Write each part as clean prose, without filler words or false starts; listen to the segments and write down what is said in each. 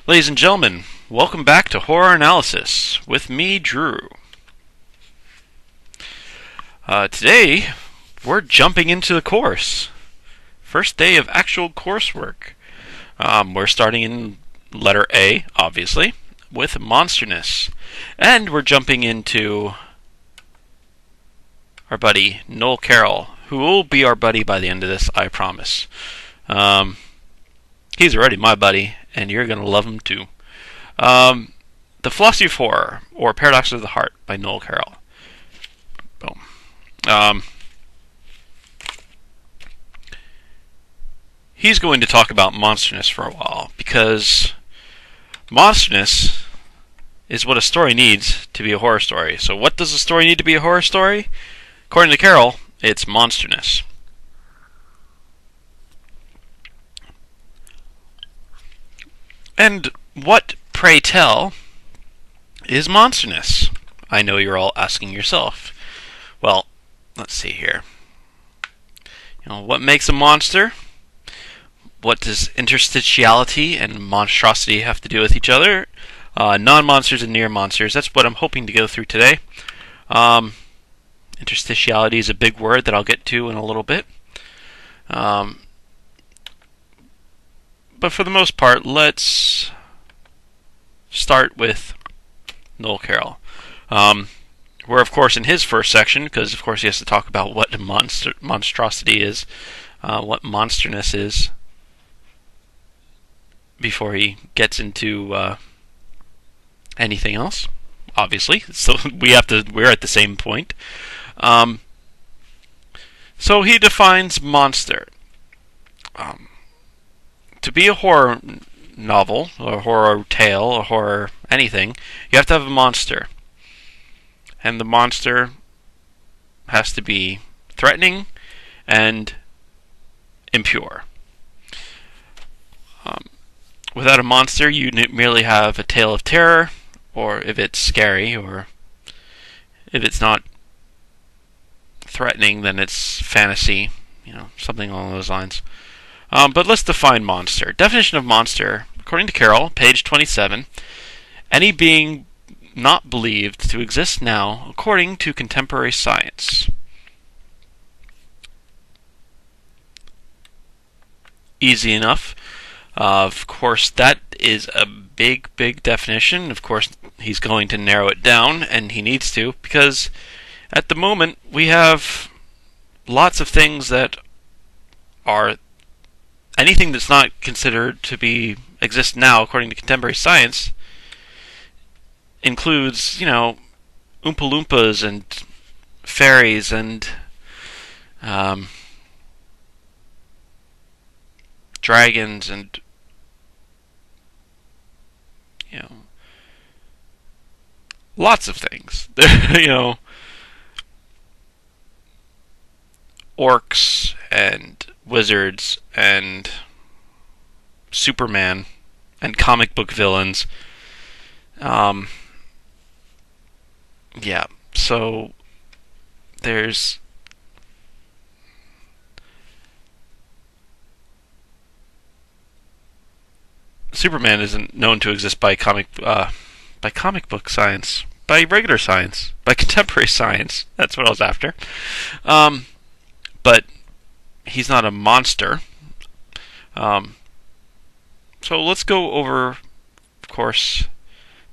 Ladies and gentlemen, welcome back to Horror Analysis with me, Drew. Today, we're jumping into the course. First day of actual coursework. We're starting in letter A, obviously, with Monsterness. And we're jumping into our buddy, Noel Carroll, who will be our buddy by the end of this, I promise. He's already my buddy, and you're going to love him too. The Philosophy of Horror, or Paradox of the Heart, by Noel Carroll. Boom. He's going to talk about Monsterness for a while, because Monsterness is what a story needs to be a horror story. So what does a story need to be a horror story? According to Carroll, it's Monsterness. And what, pray tell, is Monsterness? I know you're all asking yourself. Well, let's see here. What makes a monster? What does interstitiality and monstrosity have to do with each other? Non-monsters and near-monsters. That's what I'm hoping to go through today. Interstitiality is a big word that I'll get to in a little bit. But for the most part, let's start with Noel Carroll. We're, of course, in his first section, because, of course, he has to talk about what monstrosity is, what Monsterness is, before he gets into anything else, obviously. So we're at the same point. So he defines monster. To be a horror novel, or a horror tale, or horror anything, you have to have a monster. And the monster has to be threatening and impure. Without a monster, you merely have a tale of terror, or if it's scary, or if it's not threatening, then it's fantasy, something along those lines. But let's define monster. Definition of monster, according to Carroll, page 27, any being not believed to exist now according to contemporary science. Easy enough. Of course, that is a big, big definition. Of course, he's going to narrow it down, and he needs to, because at the moment we have lots of things that are anything that's not considered to exist now according to contemporary science includes, Oompa Loompas and fairies and dragons and lots of things. Orcs and wizards and Superman and comic book villains. So there's Superman isn't known to exist by comic book science, by regular science, by contemporary science. That's what I was after. But he's not a monster. So let's go over, of course,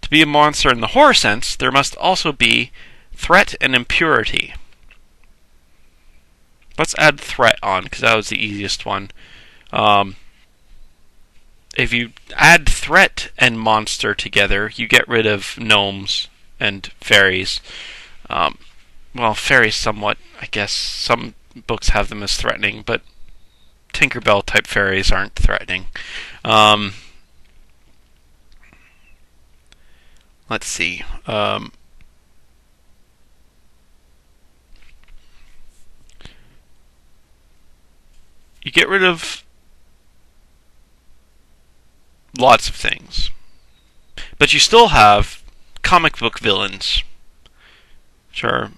to be a monster in the horror sense, there must also be threat and impurity. Let's add threat on, because that was the easiest one. If you add threat and monster together, you get rid of gnomes and fairies. Fairies somewhat, I guess. Some books have them as threatening, but Tinkerbell type fairies aren't threatening. Let's see. You get rid of lots of things, but you still have comic book villains, which are,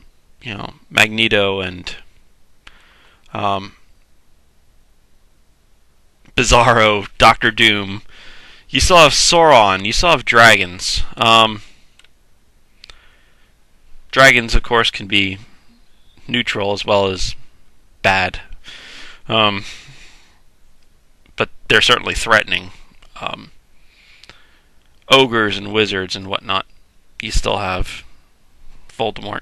Magneto and Bizarro, Doctor Doom, You still have Sauron. You still have dragons. Dragons, of course, can be neutral as well as bad. But they're certainly threatening. Ogres and wizards and whatnot. You still have Voldemort.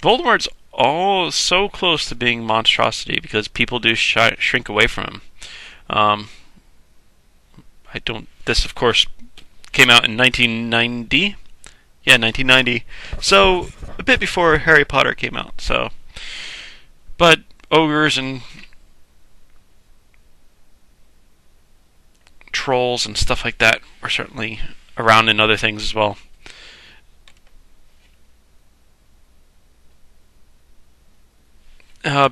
Voldemort's all so close to being monstrosity because people do shrink away from him. This, of course, came out in 1990. Yeah, 1990. So a bit before Harry Potter came out. But ogres and trolls and stuff like that are certainly around in other things as well.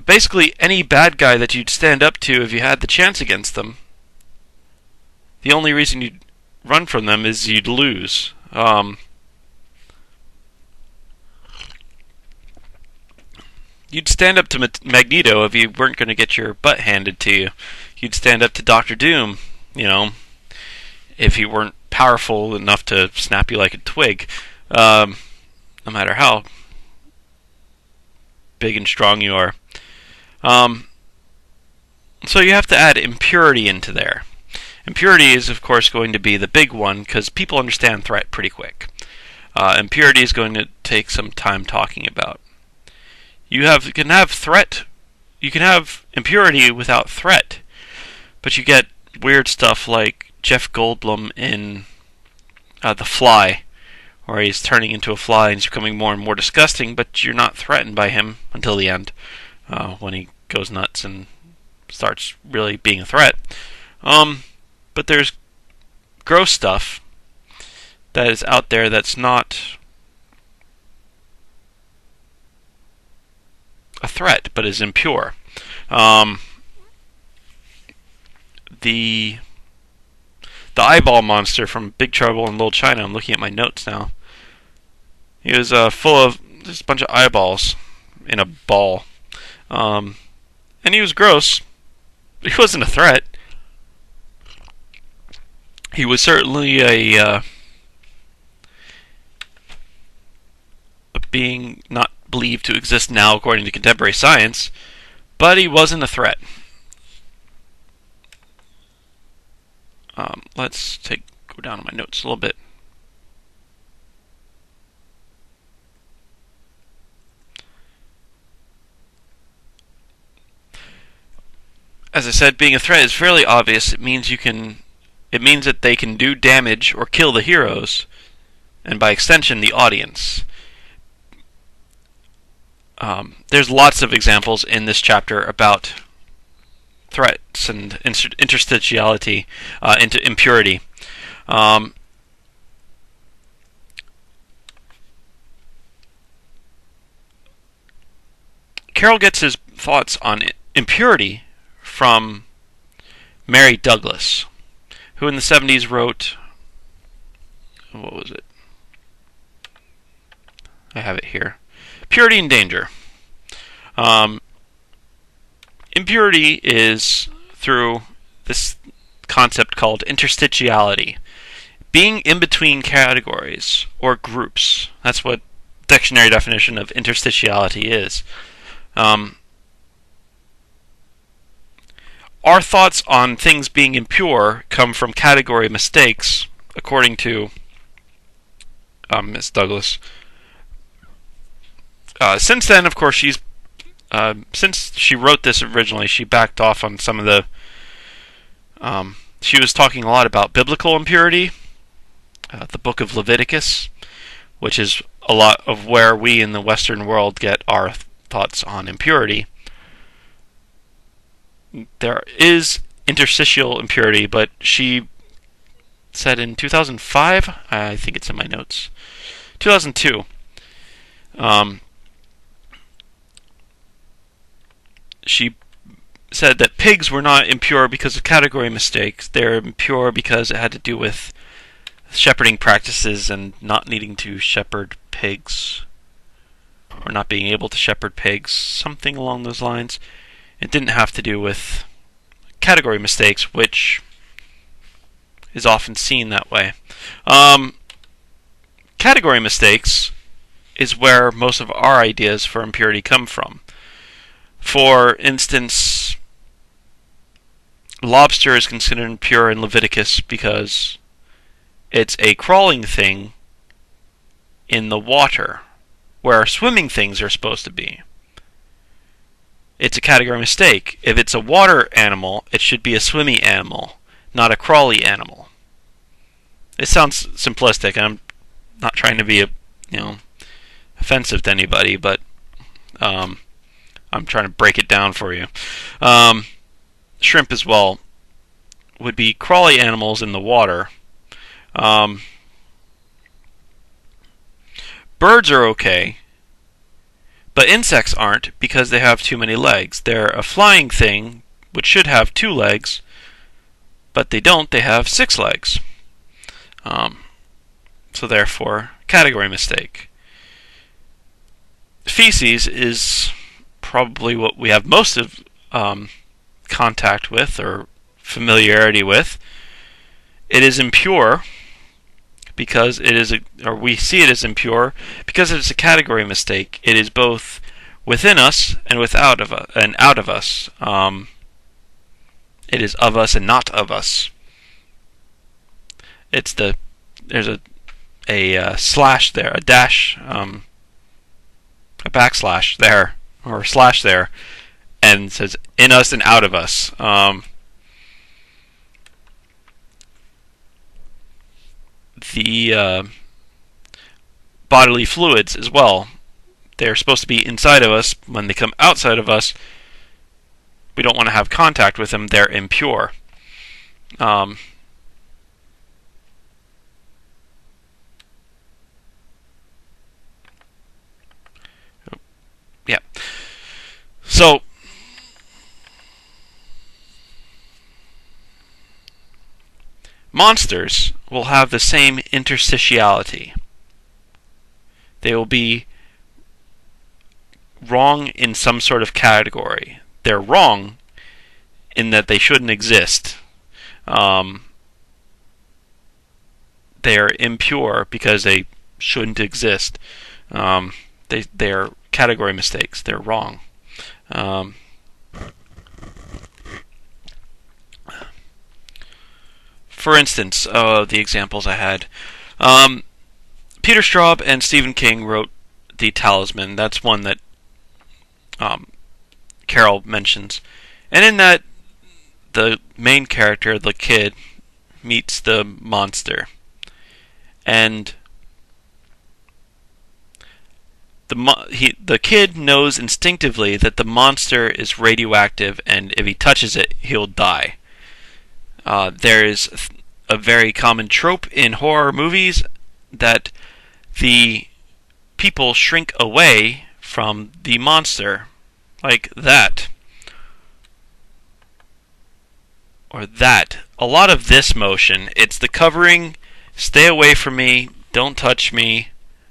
Basically, any bad guy that you'd stand up to if you had the chance against them, the only reason you'd run from them is you'd lose. You'd stand up to Magneto if you weren't going to get your butt handed to you. You'd stand up to Doctor Doom, if he weren't powerful enough to snap you like a twig. No matter how big and strong you are. So you have to add impurity into there. Impurity is, of course, going to be the big one because people understand threat pretty quick. Impurity is going to take some time talking about. You can have threat. You can have impurity without threat, but you get weird stuff like Jeff Goldblum in The Fly, where he's turning into a fly and he's becoming more and more disgusting, but you're not threatened by him until the end, when he goes nuts and starts really being a threat. But there's gross stuff that is out there that's not a threat, but is impure. The eyeball monster from Big Trouble in Little China. I'm looking at my notes now. He was full of just a bunch of eyeballs in a ball, and he was gross. He wasn't a threat. He was certainly a being not believed to exist now according to contemporary science, but he wasn't a threat. Let's go down to my notes a little bit. As I said, being a threat is fairly obvious. It means that they can do damage or kill the heroes, and by extension, the audience. There's lots of examples in this chapter about threats and interstitiality into impurity. Carroll gets his thoughts on impurity from Mary Douglas, who in the 70s wrote, what was it? I have it here. Purity and Danger. Impurity is through this concept called interstitiality. Being in between categories or groups. That's what dictionary definition of interstitiality is. Our thoughts on things being impure come from category mistakes, according to Miss Douglas. Since then, of course, since she wrote this originally, she backed off on some of the... she was talking a lot about biblical impurity, the book of Leviticus, which is a lot of where we in the Western world get our thoughts on impurity. There is interstitial impurity, but she said in 2005, I think it's in my notes, 2002, she said that pigs were not impure because of category mistakes. They're impure because it had to do with shepherding practices and not needing to shepherd pigs, or not being able to shepherd pigs, something along those lines. It didn't have to do with category mistakes, which is often seen that way. Category mistakes is where most of our ideas for impurity come from. For instance, lobster is considered impure in Leviticus because it's a crawling thing in the water, where swimming things are supposed to be. It's a category mistake. If it's a water animal, it should be a swimmy animal, not a crawly animal. It sounds simplistic, and I'm not trying to be offensive to anybody, but I'm trying to break it down for you. Shrimp as well would be crawly animals in the water. Birds are okay, but insects aren't because they have too many legs. They're a flying thing, which should have 2 legs, but they don't. They have 6 legs. So therefore, category mistake. Feces is probably what we have most of contact with or familiarity with. It is impure because it is or we see it as impure because it is a category mistake. It is both within us and out of us. It is of us and not of us. There's a slash there, a dash, a backslash there, or a slash there, and it says in us and out of us. The bodily fluids as well. They're supposed to be inside of us. When they come outside of us, we don't want to have contact with them. They're impure. Yeah. So, monsters will have the same interstitiality. They will be wrong in some sort of category. They're wrong in that they shouldn't exist. They are impure because they shouldn't exist. They're category mistakes. They're wrong. For instance, the examples I had. Peter Straub and Stephen King wrote The Talisman. That's one that Carroll mentions. And in that, the main character, the kid, meets the monster. And the kid knows instinctively that the monster is radioactive, and if he touches it, he'll die. There is a very common trope in horror movies that the people shrink away from the monster, like that. Or that. A lot of this motion, it's the covering, stay away from me, don't touch me,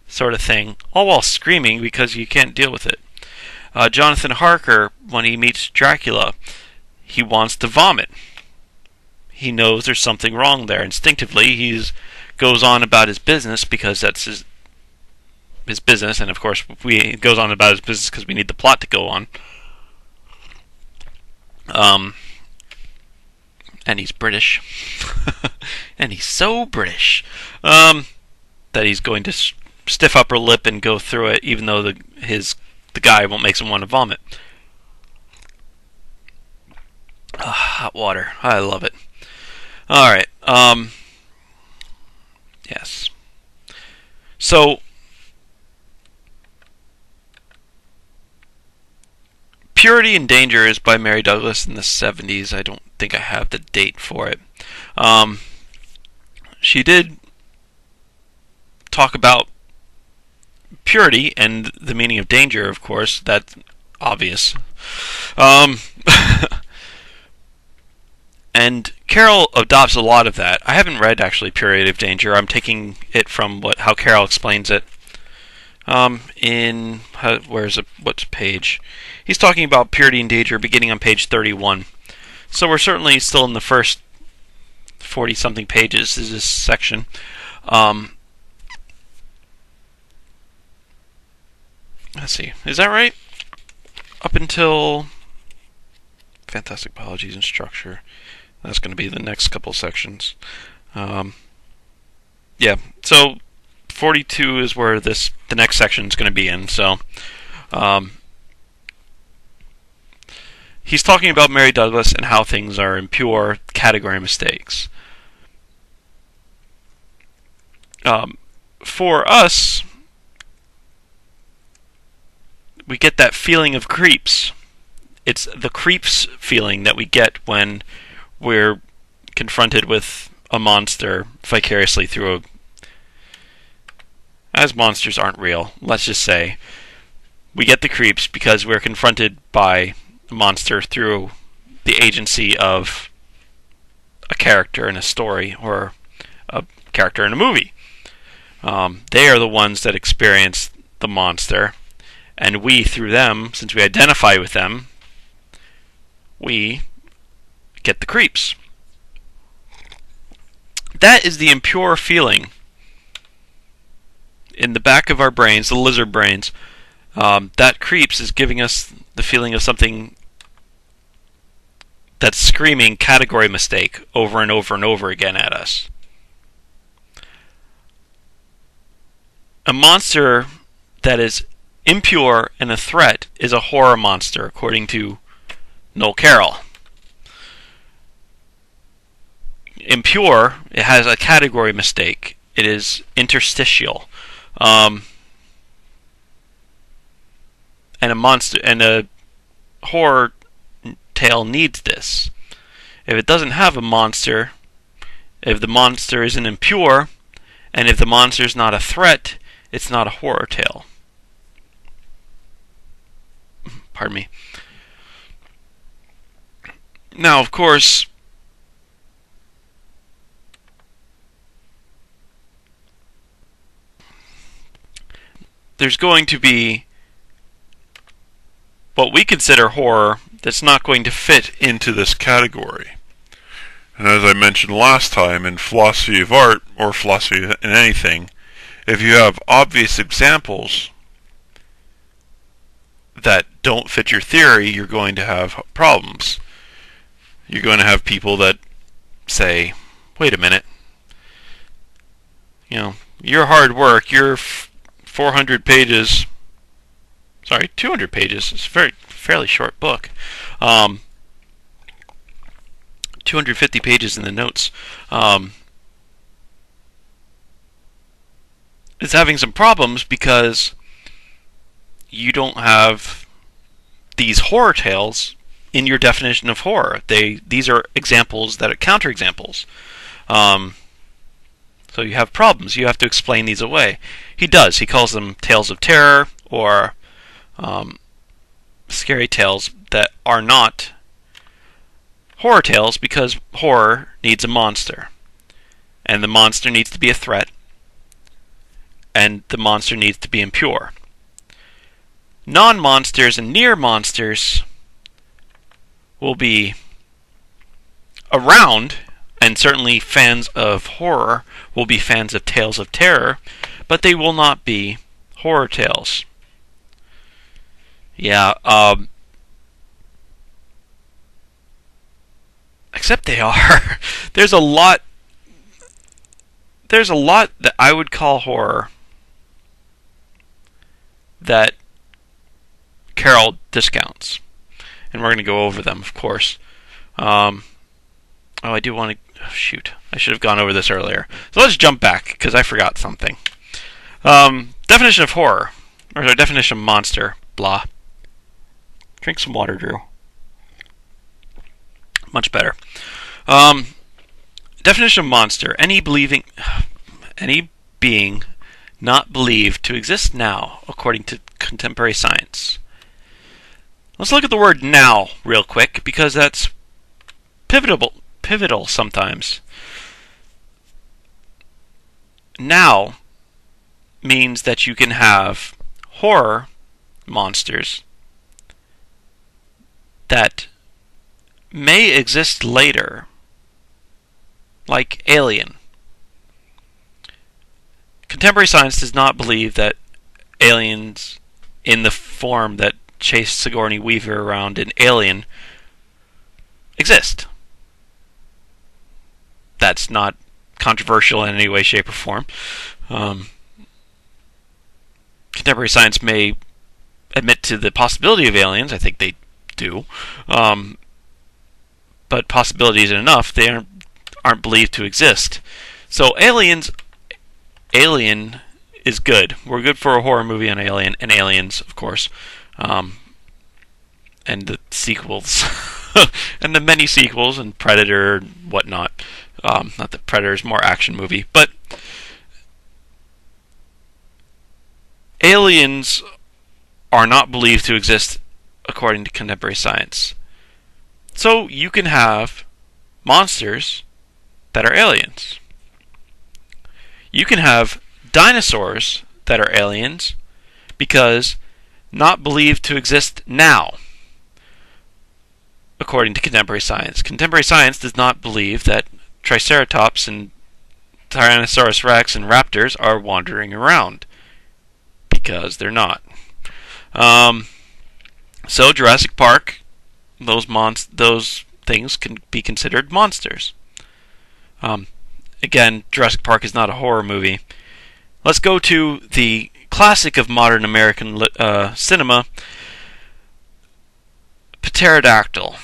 sort of thing, all while screaming because you can't deal with it. Jonathan Harker, when he meets Dracula, he wants to vomit. He knows there's something wrong there. Instinctively, he goes on about his business because that's his business, and of course, he goes on about his business because we need the plot to go on. And he's British, and he's so British that he's going to stiff upper lip and go through it, even though the guy won't make him want to vomit. Hot water, I love it. All right. Yes. So, Purity and Danger is by Mary Douglas in the 70s. I don't think I have the date for it. She did talk about purity and the meaning of danger, of course. That's obvious. And Carroll adopts a lot of that. I haven't read, actually, Purity of Danger. I'm taking it from how Carroll explains it. What's page? He's talking about Purity and Danger beginning on page 31. So we're certainly still in the first 40-something pages is this section. Let's see. Is that right? Up until Fantastic Biologies and Structure. That's going to be the next couple sections. Yeah, so 42 is where the next section is going to be in. So, he's talking about Mary Douglas and how things are impure category mistakes. For us, we get that feeling of creeps. It's the creeps feeling that we get when we're confronted with a monster vicariously through as monsters aren't real, let's just say. We get the creeps because we're confronted by a monster through the agency of a character in a story or a character in a movie. They are the ones that experience the monster, and we, through them, since we identify with them, we get the creeps. That is the impure feeling in the back of our brains, the lizard brains. That creeps is giving us the feeling of something that's screaming category mistake over and over and over again at us. A monster that is impure and a threat is a horror monster, according to Noel Carroll. Impure, it has a category mistake. It is interstitial. And a horror tale needs this. If it doesn't have a monster, if the monster isn't impure, and if the monster is not a threat, it's not a horror tale. Pardon me. Now, of course, there's going to be what we consider horror that's not going to fit into this category. And as I mentioned last time, in philosophy of art, or philosophy in anything, if you have obvious examples that don't fit your theory, you're going to have problems. You're going to have people that say, wait a minute, your hard work, your 400 pages, 200 pages, it's a fairly short book, 250 pages in the notes, is having some problems because you don't have these horror tales in your definition of horror. These are examples that are counterexamples. So you have problems. You have to explain these away. He does. He calls them tales of terror or scary tales that are not horror tales because horror needs a monster. And the monster needs to be a threat. And the monster needs to be impure. Non-monsters and near monsters will be around, and certainly fans of horror will be fans of tales of terror, but they will not be horror tales. Yeah, except they are. There's a lot that I would call horror that Carroll discounts. And we're going to go over them, of course. I do want to... shoot. I should have gone over this earlier. So let's jump back, because I forgot something. Definition of horror. Or sorry, definition of monster. Blah. Drink some water, Drew. Much better. Definition of monster. Any being not believed to exist now, according to contemporary science. Let's look at the word now real quick, because that's pivotal sometimes. Now means that you can have horror monsters that may exist later, like Alien. Contemporary science does not believe that aliens in the form that chased Sigourney Weaver around in Alien exist. That's not controversial in any way, shape, or form. Contemporary science may admit to the possibility of aliens. I think they do. But possibility isn't enough. They aren't believed to exist. So Alien is good. We're good for a horror movie on Alien and Aliens, of course. And the sequels. And the many sequels and Predator and whatnot. Not that Predator is more action movie, but aliens are not believed to exist according to contemporary science. So you can have monsters that are aliens. You can have dinosaurs that are aliens because not believed to exist now, according to contemporary science. Contemporary science does not believe that Triceratops and Tyrannosaurus Rex and raptors are wandering around, because they're not. So Jurassic Park, those things can be considered monsters. Again, Jurassic Park is not a horror movie. Let's go to the classic of modern American cinema, Pterodactyl,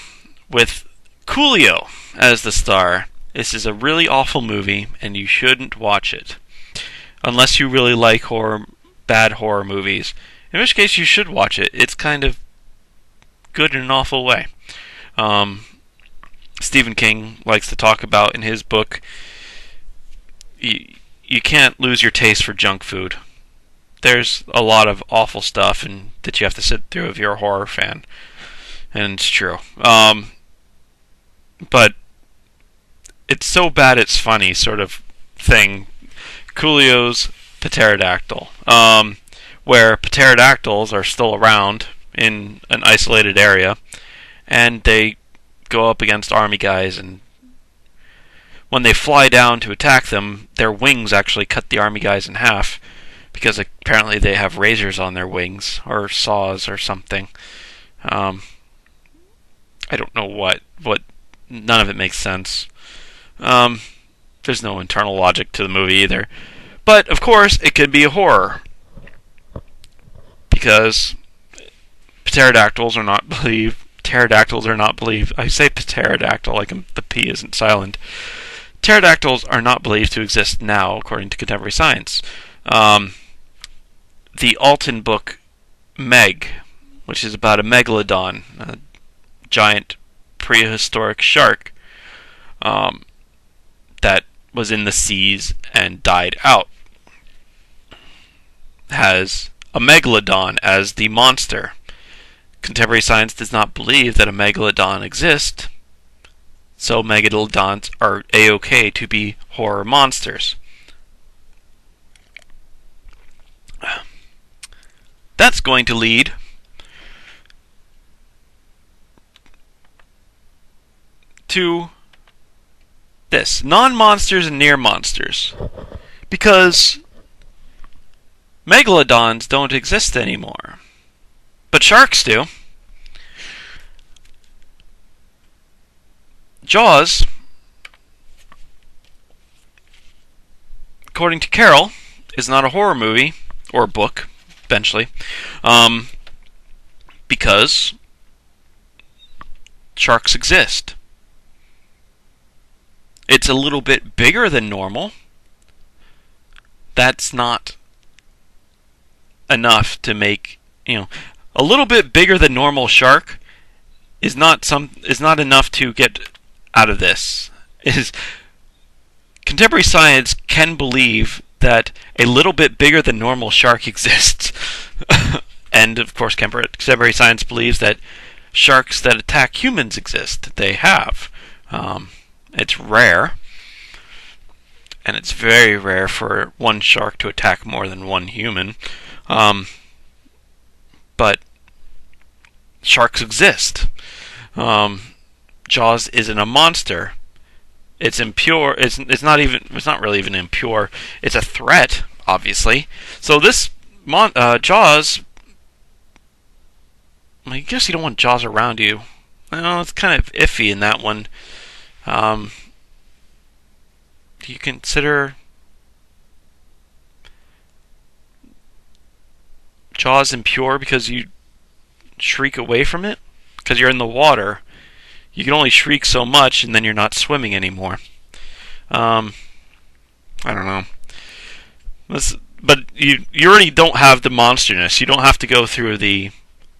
with Coolio as the star. This is a really awful movie, and you shouldn't watch it. Unless you really like bad horror movies. In which case you should watch it. It's kind of good in an awful way. Stephen King likes to talk about in his book, you can't lose your taste for junk food. There's a lot of awful stuff that you have to sit through if you're a horror fan. And it's true. But it's so bad it's funny sort of thing. Coolio's Pterodactyl, where pterodactyls are still around in an isolated area, and they go up against army guys, and when they fly down to attack them, their wings actually cut the army guys in half, because apparently they have razors on their wings, or saws or something. I don't know what none of it makes sense. There's no internal logic to the movie either. But, of course, it could be a horror. Because pterodactyls are not believed. I say pterodactyl like the P isn't silent. Pterodactyls are not believed to exist now, according to contemporary science. The Alton book, Meg, which is about a megalodon, a giant prehistoric shark, that was in the seas and died out, has a megalodon as the monster. Contemporary science does not believe that a megalodon exists, so megalodons are A-OK to be horror monsters. That's going to lead to this: non-monsters and near-monsters. Because megalodons don't exist anymore. But sharks do. Jaws, according to Carroll, is not a horror movie, or book, eventually, because sharks exist. It's a little bit bigger than normal. That's not enough to make, a little bit bigger than normal shark is not enough to get out of this. Contemporary science can believe that a little bit bigger than normal shark exists. And of course contemporary science believes that sharks that attack humans exist. They have. It's rare. And it's very rare for one shark to attack more than one human. But sharks exist. Jaws isn't a monster. It's impure. It's not even. It's not really even impure. It's a threat, obviously. So this Jaws. I guess you don't want Jaws around you. Well, it's kind of iffy in that one. Do you consider Jaws impure because you shriek away from it? Because you're in the water. You can only shriek so much, and then you're not swimming anymore. I don't know. But you already don't have the monsterness. You don't have to go through the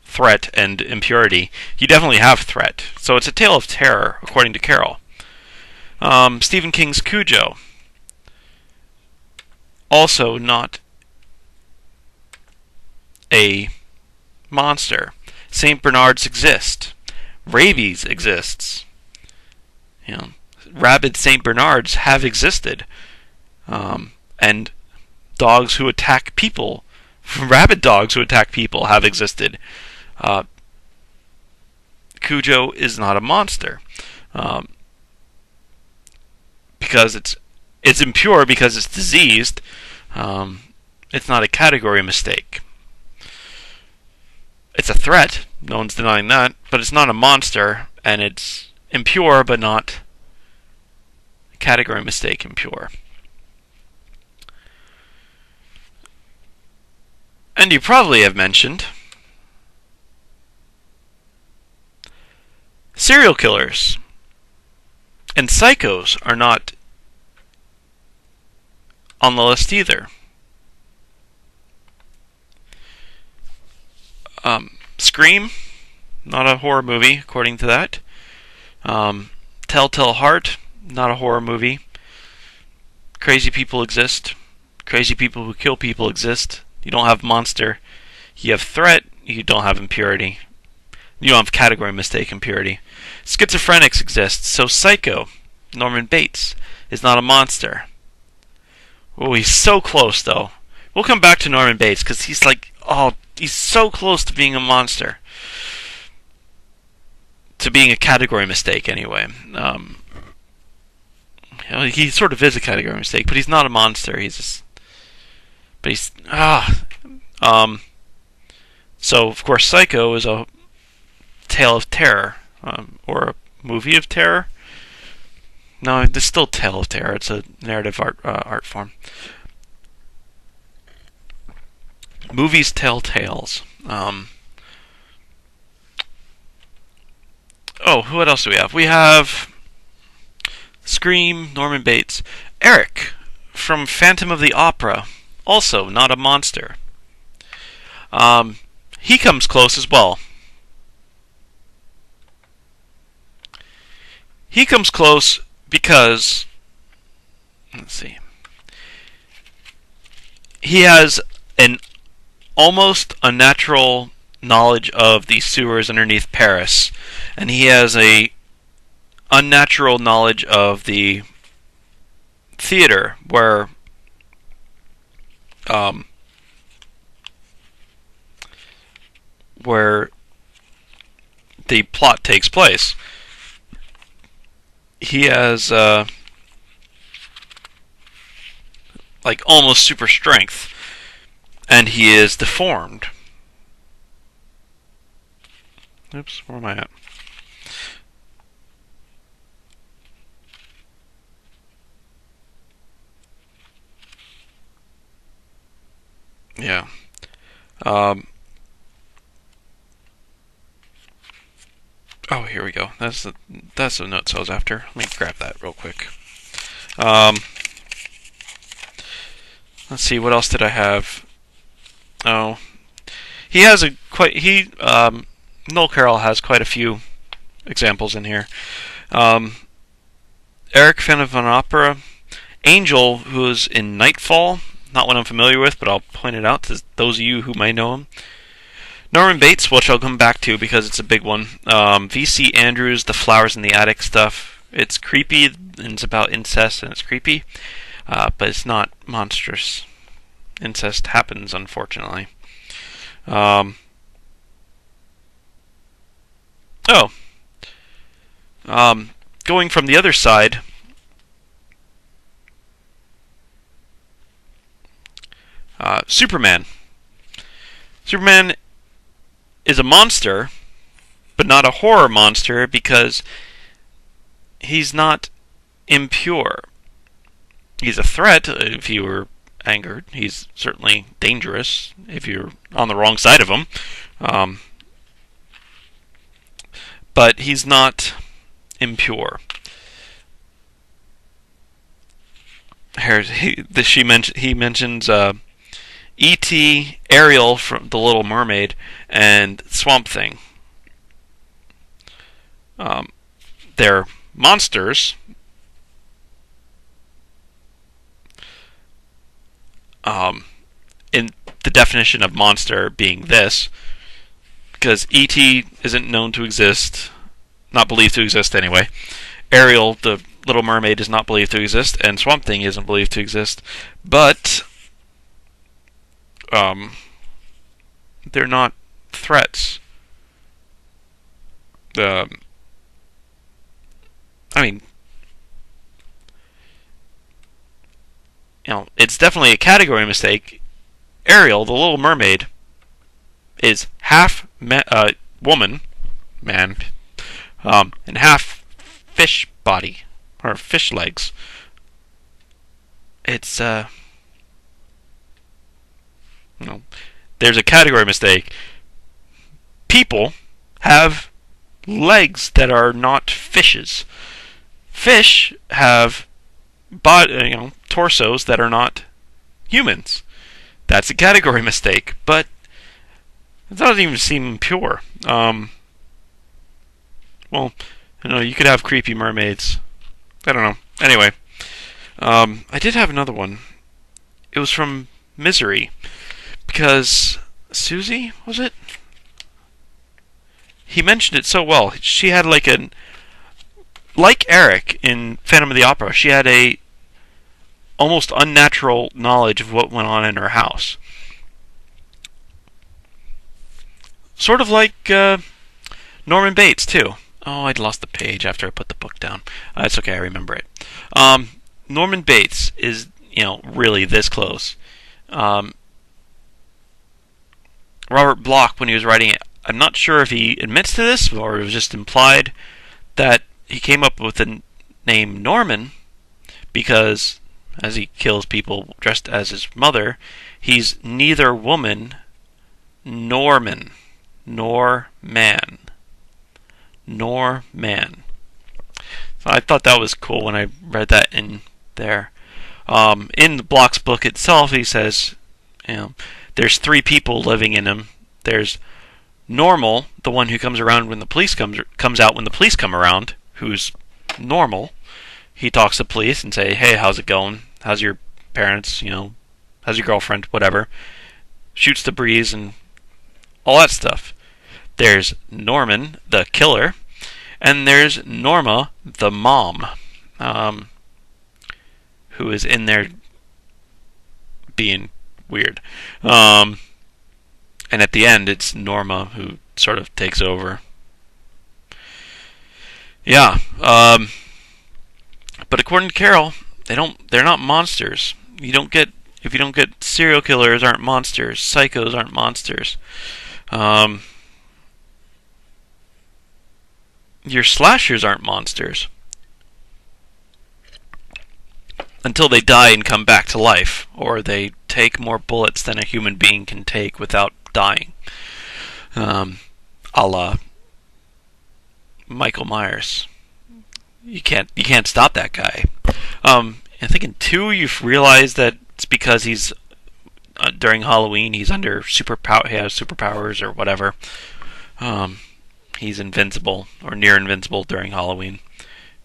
threat and impurity. You definitely have threat. So it's a tale of terror, according to Carroll. Stephen King's Cujo. Also not a monster. St. Bernards exist. Rabies exists. Rabid St. Bernards have existed. And dogs who attack people, rabid dogs who attack people have existed. Cujo is not a monster. Because it's impure because it's diseased. It's not a category mistake. It's a threat. No one's denying that. But it's not a monster, and it's impure, but not a category mistake impure. And you probably have mentioned serial killers and psychos are not on the list either. Scream, not a horror movie, according to that. Telltale Heart, not a horror movie. Crazy people exist. Crazy people who kill people exist. You don't have monster. You have threat. You don't have impurity. You don't have category mistake impurity. Schizophrenics exist. So Psycho, Norman Bates, is not a monster. Oh, he's so close, though. We'll come back to Norman Bates, because he's like, he's so close to being a monster. To being a category mistake, anyway. He sort of is a category mistake, but he's not a monster. So, of course, Psycho is a tale of terror, or a movie of terror. No, it's still tale of terror. It's a narrative art form. Movies tell tales. What else do we have? We have Scream, Norman Bates. Eric from Phantom of the Opera, also not a monster. He comes close as well. He comes close because, let's see, he has an almost unnatural knowledge of the sewers underneath Paris, and he has a unnatural knowledge of the theater where the plot takes place. He has like almost super strength, and he is deformed. Oops, where am I at? Yeah. Here we go. That's the notes I was after. Let me grab that real quick. Let's see, what else did I have? He has Noel Carroll has quite a few examples in here. Eric, fan of an opera. Angel, who's in Nightfall, not one I'm familiar with, but I'll point it out to those of you who might know him. Norman Bates, which I'll come back to because it's a big one. V.C. Andrews, the Flowers in the Attic stuff. It's creepy, and it's about incest, and it's creepy, but it's not monstrous. Incest happens, unfortunately. Going from the other side, Superman. Superman is a monster, but not a horror monster because he's not impure. He's a threat if you were angered. He's certainly dangerous if you're on the wrong side of him. But he's not impure. He mentions E.T., Ariel from The Little Mermaid, and Swamp Thing. They're monsters. In the definition of monster being this, because E.T. isn't known to exist, not believed to exist anyway. Ariel, the Little Mermaid, is not believed to exist, and Swamp Thing isn't believed to exist. But they're not threats. I mean, it's definitely a category mistake. Ariel, the Little Mermaid, is half woman, man, and half fish body, or fish legs. It's, there's a category mistake. People have legs that are not fishes. Fish have torsos that are not humans. That's a category mistake, but it doesn't even seem pure. Well, you could have creepy mermaids. I don't know. Anyway, I did have another one. It was from Misery, because Susie, was it? He mentioned it so well. She had like Eric in Phantom of the Opera, she had a almost unnatural knowledge of what went on in her house. Sort of like Norman Bates, too. Oh, I'd lost the page after I put the book down. It's okay, I remember it. Norman Bates is, really this close. Robert Bloch, when he was writing it, I'm not sure if he admits to this or it was just implied that he came up with the name Norman because, as he kills people dressed as his mother, he's neither woman nor man. Nor man. So I thought that was cool when I read that in there. In Bloch's book itself, he says, there's three people living in him. There's Normal, the one who comes around when the police comes out when the police come around, who's normal. He talks to police and say, "Hey, how's it going? How's your parents? How's your girlfriend? Whatever." Shoots the breeze and all that stuff. There's Norman, the killer, and there's Norma, the mom, who is in there being weird. And at the end, it's Norma who sort of takes over. Yeah. But according to Carroll, they're not monsters. If you don't get serial killers aren't monsters, psychos aren't monsters. Your slashers aren't monsters. Until they die and come back to life, or they take more bullets than a human being can take without dying. A la Michael Myers. You can't stop that guy. I think in 2 you've realized that it's because he's during Halloween he's under he has superpowers or whatever. He's invincible or near invincible during Halloween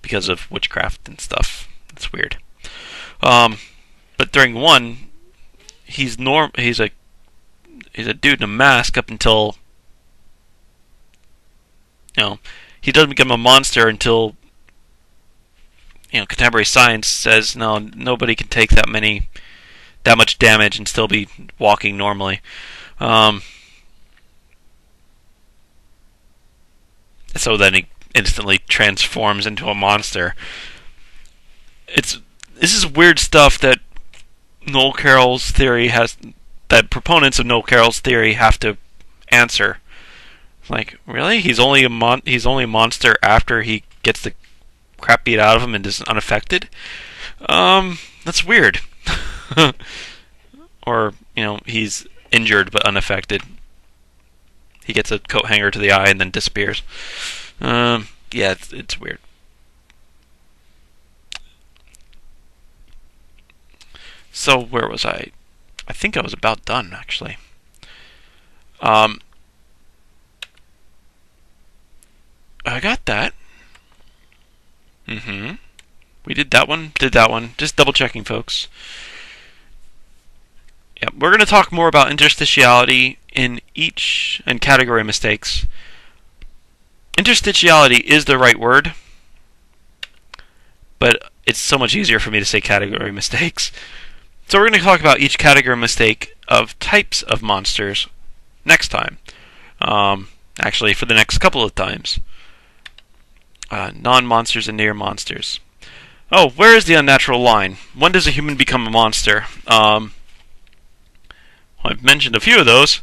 because of witchcraft and stuff. It's weird. But during 1, he's a dude in a mask up until he doesn't become a monster until contemporary science says no, nobody can take that much damage and still be walking normally. So then he instantly transforms into a monster. This is weird stuff that Noel Carroll's theory has that proponents of Noel Carroll's theory have to answer. Like, really? He's only a monster after he gets the crap beat out of him and is unaffected? That's weird. Or, he's injured but unaffected. He gets a coat hanger to the eye and then disappears. Yeah, it's weird. So, where was I? I think I was about done, actually. I got that. We did that one. Just double checking, folks. Yeah, we're going to talk more about interstitiality and category mistakes. Interstitiality is the right word, but it's so much easier for me to say category mistakes. So we're going to talk about each category mistake of types of monsters next time. Actually, for the next couple of times. Non-monsters and near monsters. Oh, where is the unnatural line? When does a human become a monster? I've mentioned a few of those,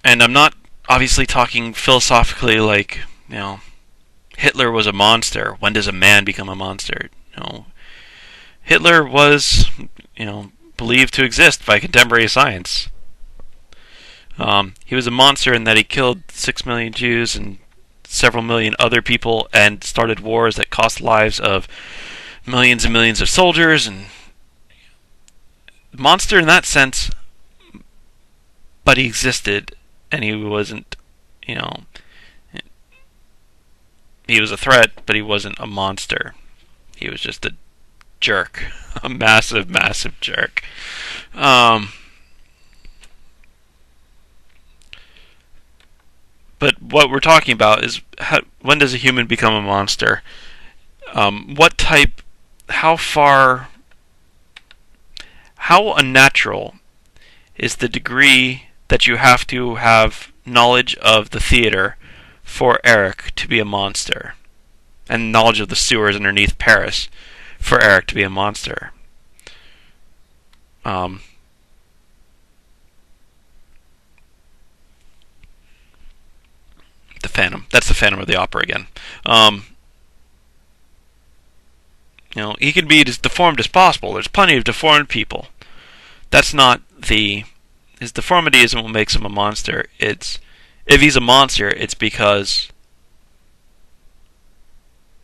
and I'm not obviously talking philosophically like, Hitler was a monster. When does a man become a monster? Hitler was, believed to exist by contemporary science. He was a monster in that he killed 6 million Jews and several million other people and started wars that cost lives of millions and millions of soldiers. And monster in that sense, but he existed, and he wasn't, he was a threat, but he wasn't a monster. He was just a jerk. A massive, massive jerk. But what we're talking about is when does a human become a monster? What type, how unnatural is the degree that you have to have knowledge of the theater for Eric to be a monster, and knowledge of the sewers underneath Paris for Eric to be a monster? The Phantom. That's the Phantom of the Opera again. He can be as deformed as possible. There's plenty of deformed people. That's not his deformity isn't what makes him a monster. If he's a monster, it's because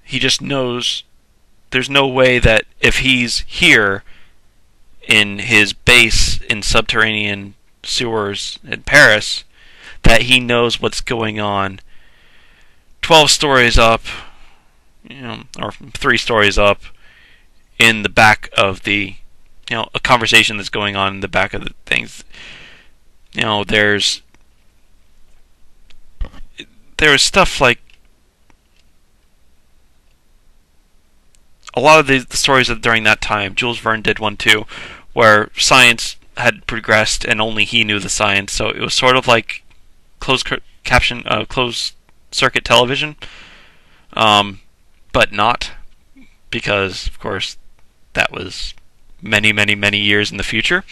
he just knows there's no way that if he's here in his base in subterranean sewers in Paris, that he knows what's going on 12 stories up, or 3 stories up in the back of the, a conversation that's going on in the back of the things. There's stuff like a lot of the stories during that time. Jules Verne did one too, where science had progressed and only he knew the science. So it was sort of like closed circuit television, but not, because of course that was many, many, many years in the future.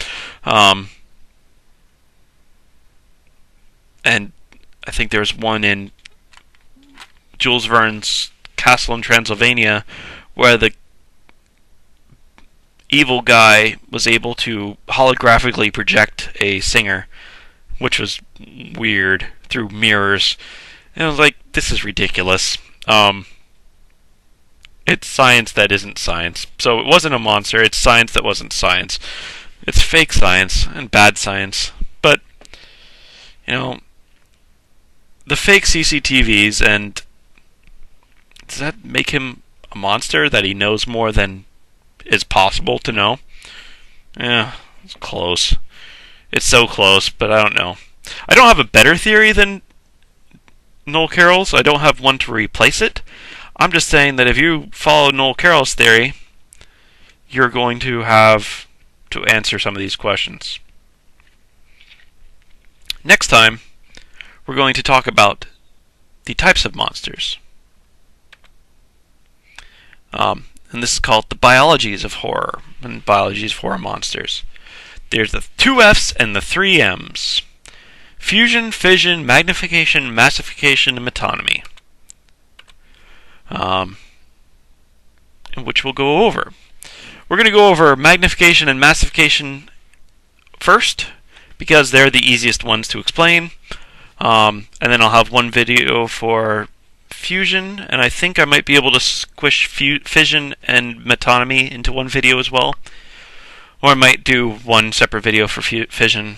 And I think there's one in Jules Verne's Castle in Transylvania where the evil guy was able to holographically project a singer, which was weird, through mirrors. And I was like, this is ridiculous. It's science that isn't science. So it wasn't a monster, it's science that wasn't science. It's fake science and bad science. But, the fake CCTVs, and does that make him a monster, that he knows more than is possible to know? Yeah, it's close. It's so close, but I don't know. I don't have a better theory than Noel Carroll's. I don't have one to replace it. I'm just saying that if you follow Noel Carroll's theory, you're going to have to answer some of these questions. Next time, we're going to talk about the types of monsters. And this is called the biologies of horror and biologies of horror monsters. There's the 2 F's and the 3 M's. Fusion, fission, magnification, massification, and metonymy. Which we'll go over. We're going to go over magnification and massification first, because they're the easiest ones to explain. And then I'll have one video for fusion, and I think I might be able to squish fission and metonymy into one video as well. Or I might do one separate video for fission.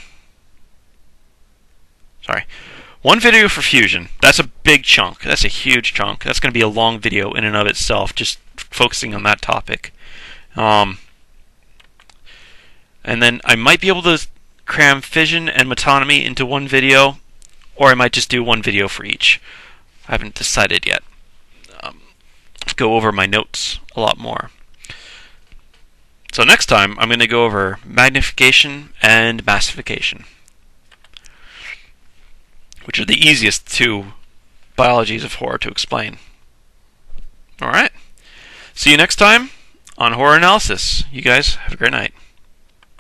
Sorry. One video for fusion. That's a big chunk. That's a huge chunk. That's going to be a long video in and of itself, just focusing on that topic. And then I might be able to cram fission and metonymy into one video, or I might just do one video for each. I haven't decided yet. Go over my notes a lot more. So next time, I'm going to go over magnification and massification, which are the easiest two biologies of horror to explain. Alright. See you next time on Horror Analysis. You guys have a great night.